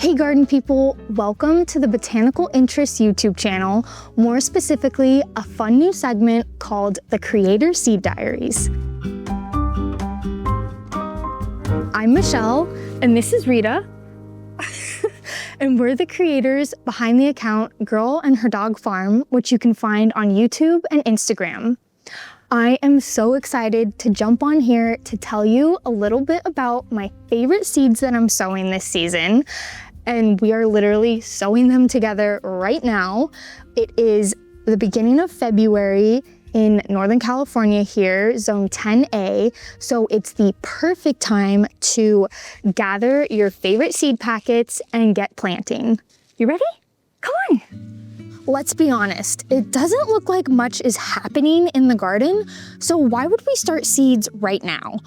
Hey garden people, welcome to the Botanical Interests YouTube channel, more specifically a fun new segment called the Creator Seed Diaries. I'm Michelle and this is Rita, and we're the creators behind the account Girl and Her Dog Farm, which you can find on YouTube and Instagram. I am so excited to jump on here to tell you a little bit about my favorite seeds that I'm sowing this season. And we are literally sowing them together right now. It is the beginning of February in Northern California here, zone 10A. So it's the perfect time to gather your favorite seed packets and get planting. You ready? Come on. Let's be honest, it doesn't look like much is happening in the garden, so why would we start seeds right now?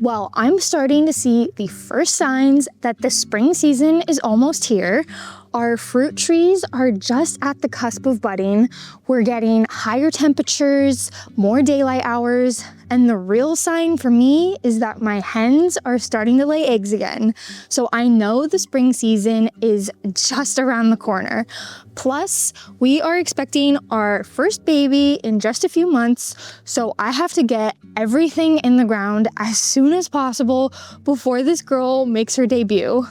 Well, I'm starting to see the first signs that the spring season is almost here. Our fruit trees are just at the cusp of budding. We're getting higher temperatures, more daylight hours, and the real sign for me is that my hens are starting to lay eggs again. So I know the spring season is just around the corner. Plus, we are expecting our first baby in just a few months, so I have to get everything in the ground as soon as possible before this girl makes her debut.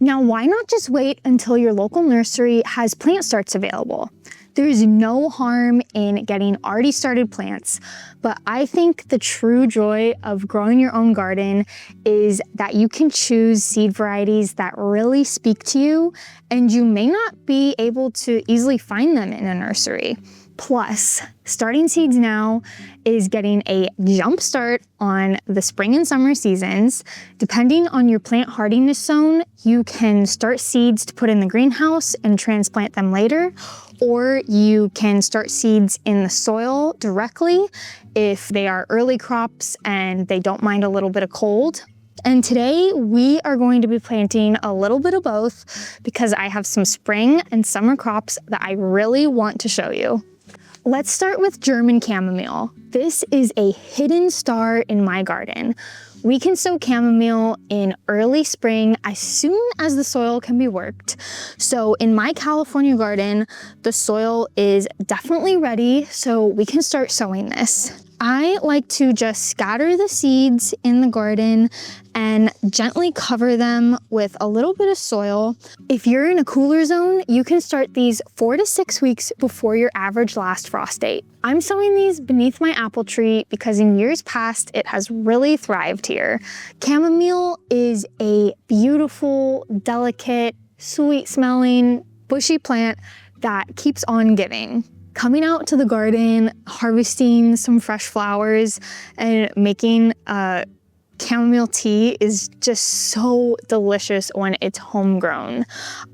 Now, why not just wait until your local nursery has plant starts available? There's no harm in getting already started plants, but I think the true joy of growing your own garden is that you can choose seed varieties that really speak to you, and you may not be able to easily find them in a nursery. Plus, starting seeds now is getting a jump start on the spring and summer seasons. Depending on your plant hardiness zone, you can start seeds to put in the greenhouse and transplant them later, or you can start seeds in the soil directly if they are early crops and they don't mind a little bit of cold. And today we are going to be planting a little bit of both because I have some spring and summer crops that I really want to show you. Let's start with German chamomile. This is a hidden star in my garden. We can sow chamomile in early spring as soon as the soil can be worked. So in my California garden, the soil is definitely ready, so we can start sowing this. I like to just scatter the seeds in the garden and gently cover them with a little bit of soil. If you're in a cooler zone, you can start these 4 to 6 weeks before your average last frost date. I'm sowing these beneath my apple tree because in years past, it has really thrived here. Chamomile is a beautiful, delicate, sweet smelling, bushy plant that keeps on giving. Coming out to the garden, harvesting some fresh flowers, and making chamomile tea is just so delicious when it's homegrown.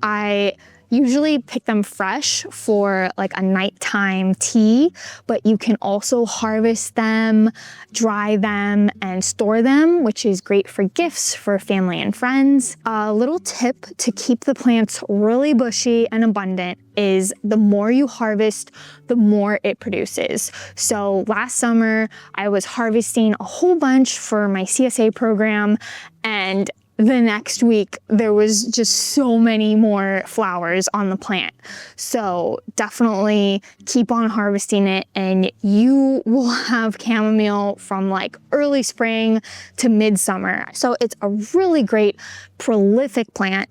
I usually pick them fresh for like a nighttime tea, but you can also harvest them, dry them, and store them, which is great for gifts for family and friends. A little tip to keep the plants really bushy and abundant is the more you harvest, the more it produces. So last summer, I was harvesting a whole bunch for my CSA program, and the next week, there was just so many more flowers on the plant. So definitely keep on harvesting it and you will have chamomile from like early spring to midsummer. So it's a really great prolific plant.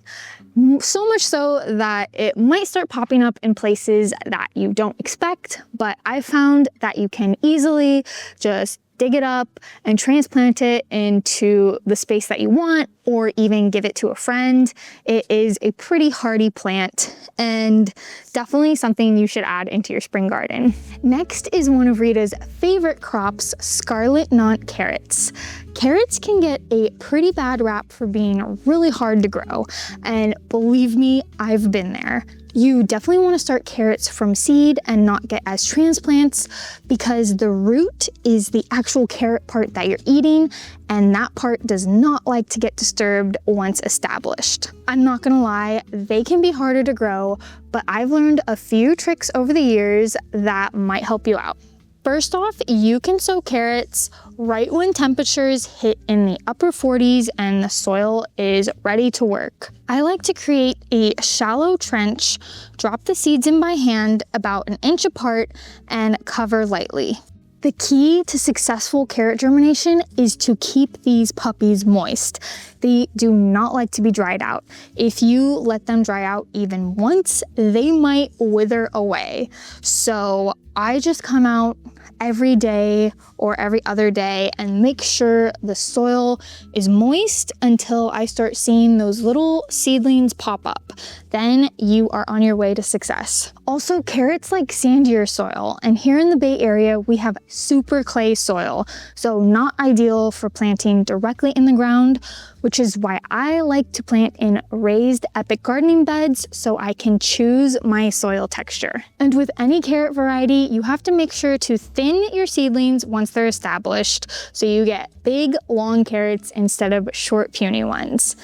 So much so that it might start popping up in places that you don't expect, but I found that you can easily just dig it up and transplant it into the space that you want, or even give it to a friend. It is a pretty hardy plant and definitely something you should add into your spring garden. Next is one of Rita's favorite crops, scarlet nantes carrots. Carrots can get a pretty bad rap for being really hard to grow, and believe me, I've been there. You definitely want to start carrots from seed and not get as transplants because the root is the actual carrot part that you're eating, and that part does not like to get disturbed once established. I'm not gonna lie, they can be harder to grow, but I've learned a few tricks over the years that might help you out. First off, you can sow carrots right when temperatures hit in the upper 40s and the soil is ready to work. I like to create a shallow trench, drop the seeds in by hand about an inch apart, and cover lightly. The key to successful carrot germination is to keep these puppies moist. They do not like to be dried out. If you let them dry out even once, they might wither away. So I just come out every day or every other day and make sure the soil is moist until I start seeing those little seedlings pop up. Then you are on your way to success. Also, carrots like sandier soil, and here in the Bay Area, we have super clay soil, so not ideal for planting directly in the ground, which is why I like to plant in raised epic gardening beds so I can choose my soil texture. And with any carrot variety, you have to make sure to thin your seedlings once they're established so you get big, long carrots instead of short, puny ones.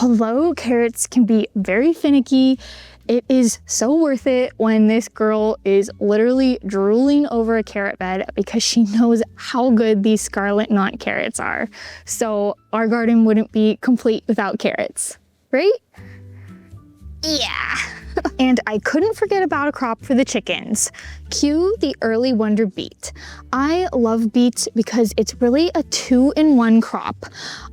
Although carrots can be very finicky, it is so worth it when this girl is literally drooling over a carrot bed because she knows how good these scarlet nantes carrots are. So our garden wouldn't be complete without carrots, right? Yeah. And I couldn't forget about a crop for the chickens. Cue the early wonder beet. I love beet because it's really a 2-in-1 crop.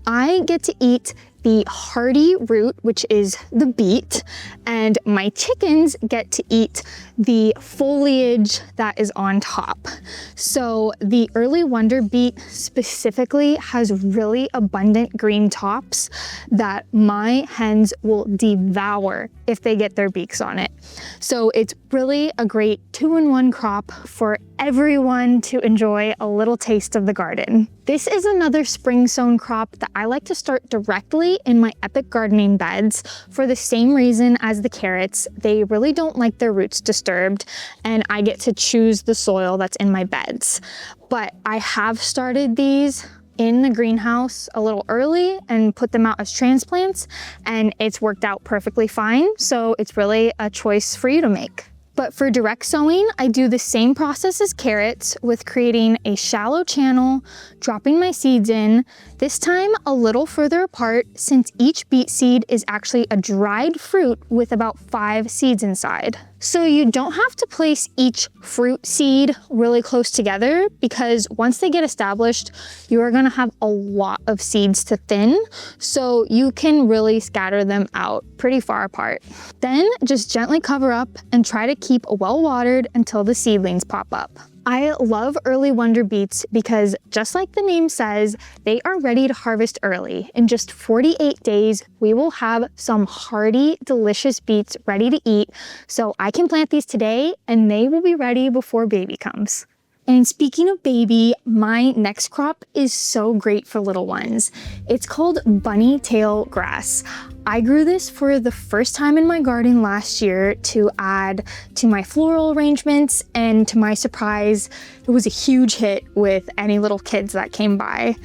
I get to eat the hardy root, which is the beet, and my chickens get to eat the foliage that is on top. So the early wonder beet specifically has really abundant green tops that my hens will devour if they get their beaks on it. So it's really a great 2-in-1 crop for everyone to enjoy a little taste of the garden. This is another spring sown crop that I like to start directly in my epic gardening beds for the same reason as the carrots. They really don't like their roots disturbed, and I get to choose the soil that's in my beds. But I have started these in the greenhouse a little early and put them out as transplants, and it's worked out perfectly fine. So it's really a choice for you to make. But for direct sowing, I do the same process as carrots with creating a shallow channel, dropping my seeds in, this time a little further apart since each beet seed is actually a dried fruit with about 5 seeds inside. So you don't have to place each fruit seed really close together because once they get established, you are gonna have a lot of seeds to thin, so you can really scatter them out pretty far apart. Then just gently cover up and try to keep well watered until the seedlings pop up. I love early wonder beets because just like the name says, they are ready to harvest early. In just 48 days, we will have some hearty, delicious beets ready to eat. So I can plant these today and they will be ready before baby comes. And speaking of baby, my next crop is so great for little ones. It's called bunny tail grass. I grew this for the first time in my garden last year to add to my floral arrangements, and to my surprise, it was a huge hit with any little kids that came by.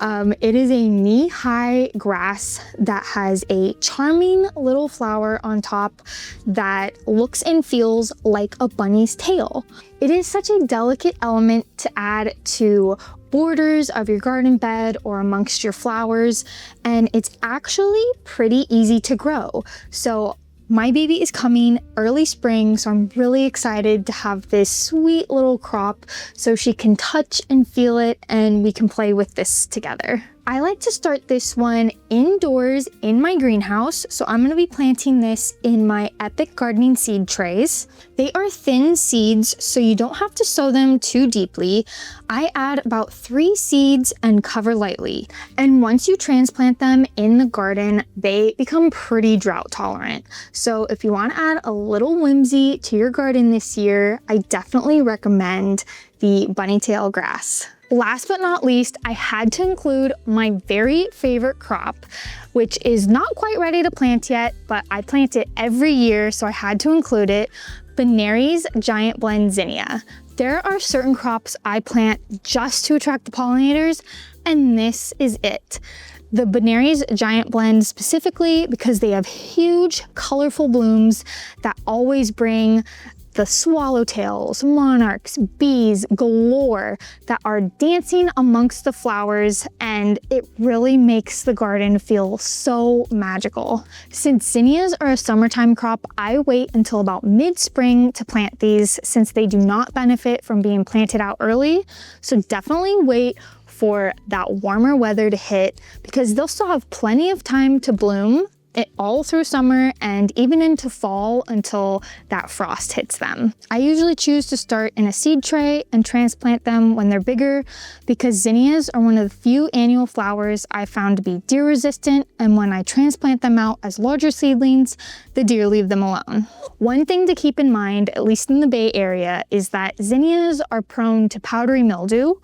It is a knee-high grass that has a charming little flower on top that looks and feels like a bunny's tail. It is such a delicate element to add to borders of your garden bed or amongst your flowers, and it's actually pretty easy to grow. So my baby is coming early spring, so I'm really excited to have this sweet little crop so she can touch and feel it and we can play with this together. I like to start this one indoors in my greenhouse, so I'm going to be planting this in my epic gardening seed trays. They are thin seeds, so you don't have to sow them too deeply. I add about 3 seeds and cover lightly. And once you transplant them in the garden, they become pretty drought tolerant. So if you want to add a little whimsy to your garden this year, I definitely recommend the bunny tail grass. Last but not least, I had to include my very favorite crop, which is not quite ready to plant yet, but I plant it every year, so I had to include it. Diaries giant blend zinnia. There are certain crops I plant just to attract the pollinators, and this is it. The Diaries giant blend specifically because they have huge, colorful blooms that always bring the swallowtails, monarchs, bees galore that are dancing amongst the flowers, and it really makes the garden feel so magical. Since zinnias are a summertime crop, I wait until about mid-spring to plant these since they do not benefit from being planted out early. So definitely wait for that warmer weather to hit because they'll still have plenty of time to bloom all through summer and even into fall until that frost hits them. I usually choose to start in a seed tray and transplant them when they're bigger because zinnias are one of the few annual flowers I found to be deer resistant, and when I transplant them out as larger seedlings, the deer leave them alone. One thing to keep in mind, at least in the Bay Area, is that zinnias are prone to powdery mildew,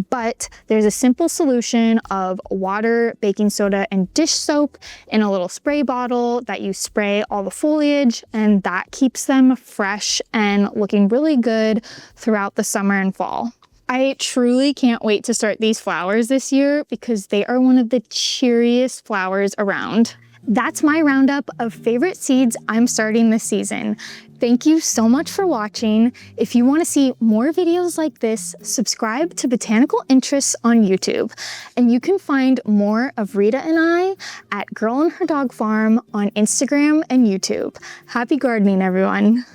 but there's a simple solution of water, baking soda, and dish soap in a little spray bottle that you spray all the foliage, and that keeps them fresh and looking really good throughout the summer and fall. I truly can't wait to start these flowers this year because they are one of the cheeriest flowers around. That's my roundup of favorite seeds I'm starting this season. Thank you so much for watching. If you want to see more videos like this, subscribe to Botanical Interests on YouTube. And you can find more of Rita and I at Girl and Her Dog Farm on Instagram and YouTube. Happy gardening, everyone.